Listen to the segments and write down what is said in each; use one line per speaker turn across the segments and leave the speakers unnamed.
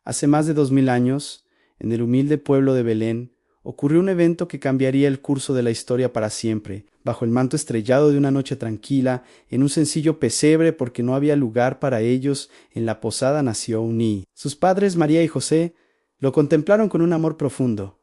Hace más de 2000 años, en el humilde pueblo de Belén, ocurrió un evento que cambiaría el curso de la historia para siempre. Bajo el manto estrellado de una noche tranquila, en un sencillo pesebre porque no había lugar para ellos, en la posada nació un niño. Sus padres, María y José, lo contemplaron con un amor profundo.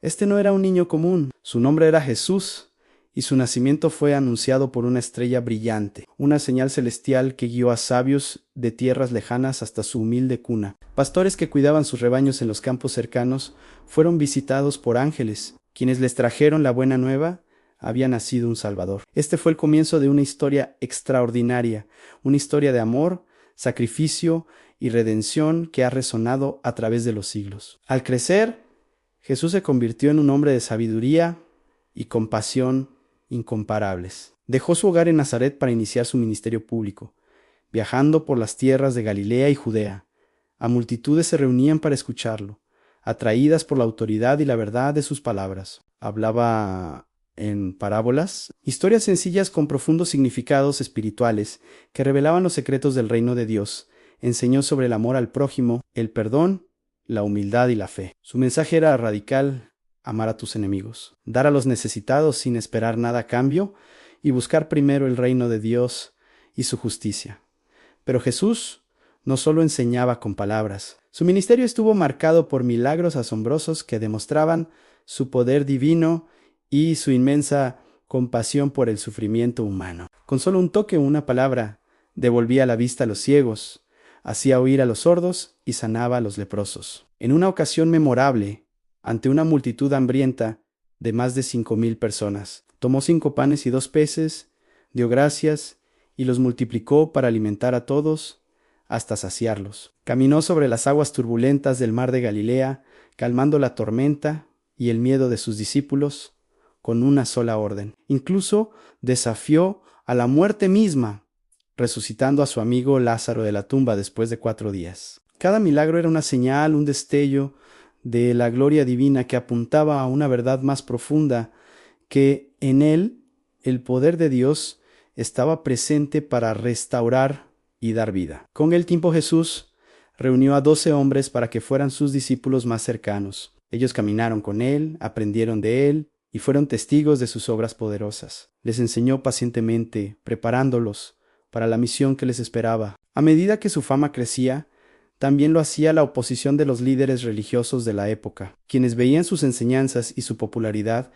Este no era un niño común, su nombre era Jesús, y su nacimiento fue anunciado por una estrella brillante, una señal celestial que guió a sabios de tierras lejanas hasta su humilde cuna. Pastores que cuidaban sus rebaños en los campos cercanos fueron visitados por ángeles, quienes les trajeron la buena nueva. Había nacido un Salvador. Este fue el comienzo de una historia extraordinaria, una historia de amor, sacrificio y redención que ha resonado a través de los siglos. Al crecer, Jesús se convirtió en un hombre de sabiduría y compasión incomparables. Dejó su hogar en Nazaret para iniciar su ministerio público, viajando por las tierras de Galilea y Judea. A multitudes se reunían para escucharlo, atraídas por la autoridad y la verdad de sus palabras. Hablaba en parábolas, historias sencillas con profundos significados espirituales que revelaban los secretos del reino de Dios. Enseñó sobre el amor al prójimo, el perdón, la humildad y la fe. Su mensaje era radical: amar a tus enemigos, dar a los necesitados sin esperar nada a cambio y buscar primero el reino de Dios y su justicia. Pero Jesús no solo enseñaba con palabras. Su ministerio estuvo marcado por milagros asombrosos que demostraban su poder divino y su inmensa compasión por el sufrimiento humano. Con solo un toque o una palabra, devolvía la vista a los ciegos, hacía oír a los sordos y sanaba a los leprosos. En una ocasión memorable, ante una multitud hambrienta de más de 5000 personas, tomó 5 panes y 2 peces, dio gracias y los multiplicó para alimentar a todos hasta saciarlos. Caminó sobre las aguas turbulentas del mar de Galilea, calmando la tormenta y el miedo de sus discípulos con una sola orden. Incluso desafió a la muerte misma, resucitando a su amigo Lázaro de la tumba después de 4 días. Cada milagro era una señal, un destello de la gloria divina que apuntaba a una verdad más profunda, que en él el poder de Dios estaba presente para restaurar y dar vida. Con el tiempo Jesús reunió a 12 hombres para que fueran sus discípulos más cercanos. Ellos caminaron con él, aprendieron de él y fueron testigos de sus obras poderosas. Les enseñó pacientemente, preparándolos para la misión que les esperaba. A medida que su fama crecía, también lo hacía la oposición de los líderes religiosos de la época, quienes veían sus enseñanzas y su popularidad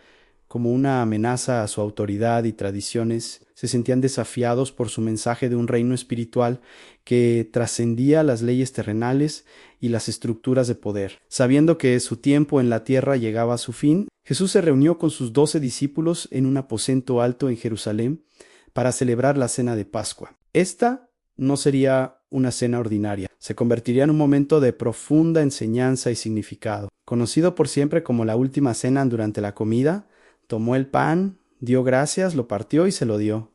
como una amenaza a su autoridad y tradiciones. Se sentían desafiados por su mensaje de un reino espiritual que trascendía las leyes terrenales y las estructuras de poder. Sabiendo que su tiempo en la tierra llegaba a su fin, Jesús se reunió con sus 12 discípulos en un aposento alto en Jerusalén para celebrar la cena de Pascua. Esta no sería una cena ordinaria, se convertiría en un momento de profunda enseñanza y significado. Conocido por siempre como la última cena, durante la comida, tomó el pan, dio gracias, lo partió y se lo dio,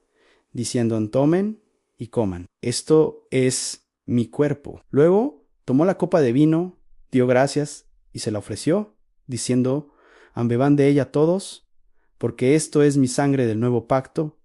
diciendo: tomen y coman. Esto es mi cuerpo. Luego tomó la copa de vino, dio gracias y se la ofreció, diciendo: beban de ella todos, porque esto es mi sangre del nuevo pacto,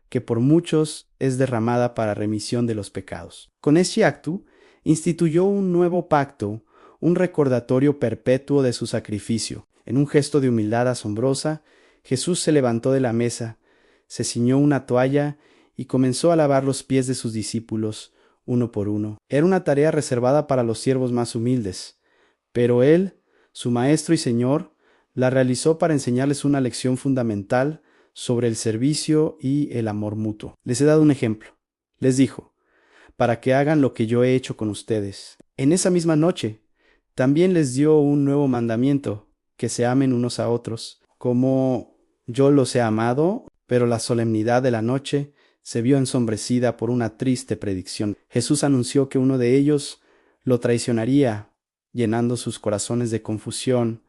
que por muchos es derramada para remisión de los pecados. Con este acto instituyó un nuevo pacto, un recordatorio perpetuo de su sacrificio. En un gesto de humildad asombrosa, Jesús se levantó de la mesa, se ciñó una toalla y comenzó a lavar los pies de sus discípulos, uno por uno. Era una tarea reservada para los siervos más humildes, pero él, su maestro y señor, la realizó para enseñarles una lección fundamental sobre el servicio y el amor mutuo. Les he dado un ejemplo. Les dijo: para que hagan lo que yo he hecho con ustedes. En esa misma noche, también les dio un nuevo mandamiento: que se amen unos a otros, como yo los he amado. Pero la solemnidad de la noche se vio ensombrecida por una triste predicción. Jesús anunció que uno de ellos lo traicionaría, llenando sus corazones de confusión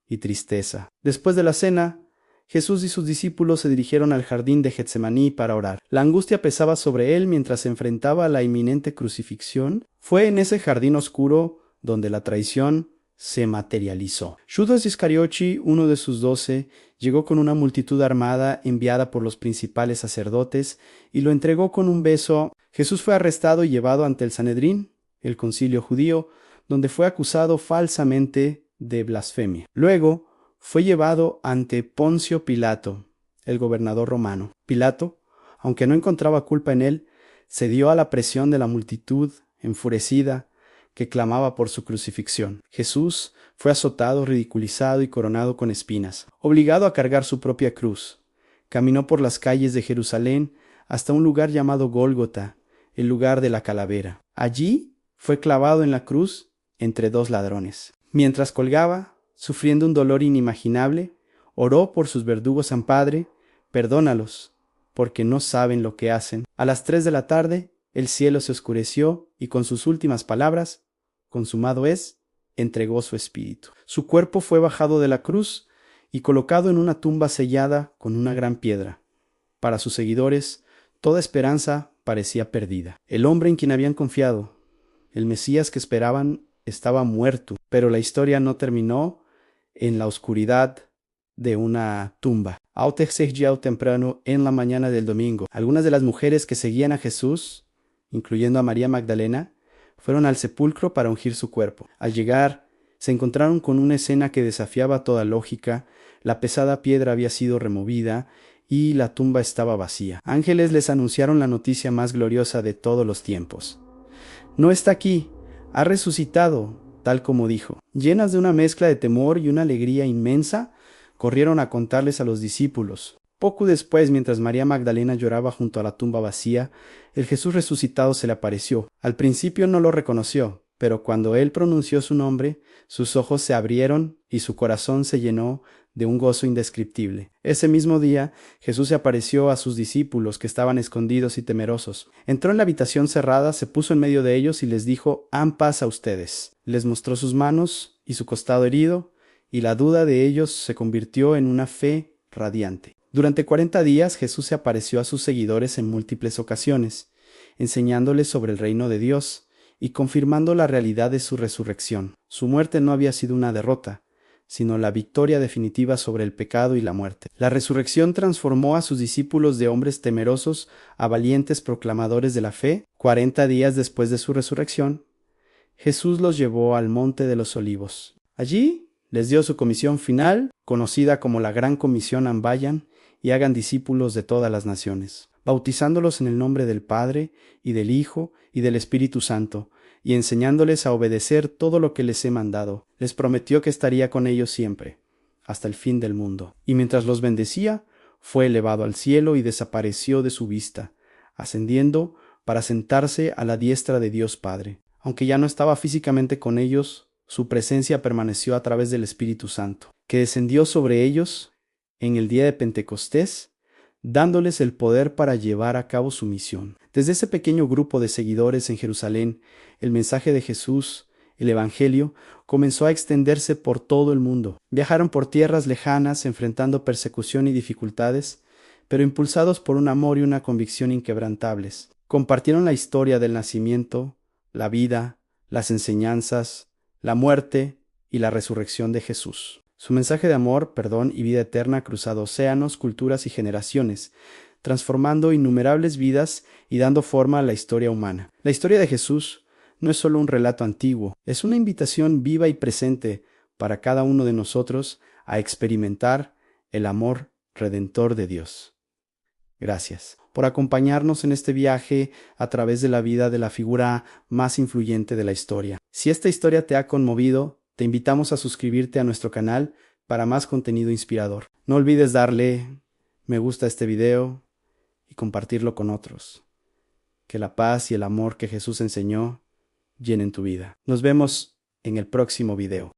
y tristeza. Después de la cena, Jesús y sus discípulos se dirigieron al jardín de Getsemaní para orar. La angustia pesaba sobre él mientras se enfrentaba a la inminente crucifixión. Fue en ese jardín oscuro donde la traición se materializó. Judas Iscariote, uno de sus 12, llegó con una multitud armada enviada por los principales sacerdotes y lo entregó con un beso. Jesús fue arrestado y llevado ante el Sanedrín, el concilio judío, donde fue acusado falsamente de blasfemia. Luego fue llevado ante Poncio Pilato, el gobernador romano. Pilato, aunque no encontraba culpa en él, cedió a la presión de la multitud enfurecida que clamaba por su crucifixión. Jesús fue azotado, ridiculizado y coronado con espinas. Obligado a cargar su propia cruz, caminó por las calles de Jerusalén hasta un lugar llamado Gólgota, el lugar de la calavera. Allí fue clavado en la cruz entre dos ladrones. Mientras colgaba, sufriendo un dolor inimaginable, oró por sus verdugos: San Padre, perdónalos, porque no saben lo que hacen. A las 3 de la tarde, el cielo se oscureció y con sus últimas palabras, consumado es, entregó su espíritu. Su cuerpo fue bajado de la cruz y colocado en una tumba sellada con una gran piedra. Para sus seguidores, toda esperanza parecía perdida. El hombre en quien habían confiado, el Mesías que esperaban, estaba muerto, pero la historia no terminó en la oscuridad de una tumba. Ao tercer día temprano, en la mañana del domingo, algunas de las mujeres que seguían a Jesús, incluyendo a María Magdalena, fueron al sepulcro para ungir su cuerpo. Al llegar, se encontraron con una escena que desafiaba toda lógica. La pesada piedra había sido removida y la tumba estaba vacía. Ángeles les anunciaron la noticia más gloriosa de todos los tiempos. No está aquí, ha resucitado, tal como dijo. Llenas de una mezcla de temor y una alegría inmensa, corrieron a contarles a los discípulos. Poco después, mientras María Magdalena lloraba junto a la tumba vacía, el Jesús resucitado se le apareció. Al principio no lo reconoció, pero cuando él pronunció su nombre, sus ojos se abrieron y su corazón se llenó de un gozo indescriptible. Ese mismo día, Jesús se apareció a sus discípulos que estaban escondidos y temerosos. Entró en la habitación cerrada, se puso en medio de ellos y les dijo: «Han paz a ustedes». Les mostró sus manos y su costado herido, y la duda de ellos se convirtió en una fe radiante. Durante 40 días Jesús se apareció a sus seguidores en múltiples ocasiones, enseñándoles sobre el reino de Dios y confirmando la realidad de su resurrección. Su muerte no había sido una derrota, sino la victoria definitiva sobre el pecado y la muerte. La resurrección transformó a sus discípulos de hombres temerosos a valientes proclamadores de la fe. 40 días después de su resurrección, Jesús los llevó al Monte de los Olivos. Allí les dio su comisión final, conocida como la Gran Comisión: vayan y hagan discípulos de todas las naciones, bautizándolos en el nombre del Padre, y del Hijo, y del Espíritu Santo, y enseñándoles a obedecer todo lo que les he mandado. Les prometió que estaría con ellos siempre, hasta el fin del mundo. Y mientras los bendecía, fue elevado al cielo y desapareció de su vista, ascendiendo para sentarse a la diestra de Dios Padre. Aunque ya no estaba físicamente con ellos, su presencia permaneció a través del Espíritu Santo, que descendió sobre ellos en el día de Pentecostés, dándoles el poder para llevar a cabo su misión. Desde ese pequeño grupo de seguidores en Jerusalén, el mensaje de Jesús, el Evangelio, comenzó a extenderse por todo el mundo. Viajaron por tierras lejanas, enfrentando persecución y dificultades, pero impulsados por un amor y una convicción inquebrantables. Compartieron la historia del nacimiento, la vida, las enseñanzas, la muerte y la resurrección de Jesús. Su mensaje de amor, perdón y vida eterna ha cruzado océanos, culturas y generaciones, transformando innumerables vidas y dando forma a la historia humana. La historia de Jesús no es solo un relato antiguo, es una invitación viva y presente para cada uno de nosotros a experimentar el amor redentor de Dios. Gracias por acompañarnos en este viaje a través de la vida de la figura más influyente de la historia. Si esta historia te ha conmovido, te invitamos a suscribirte a nuestro canal para más contenido inspirador. No olvides darle me gusta a este video y compartirlo con otros. Que la paz y el amor que Jesús enseñó llenen tu vida. Nos vemos en el próximo video.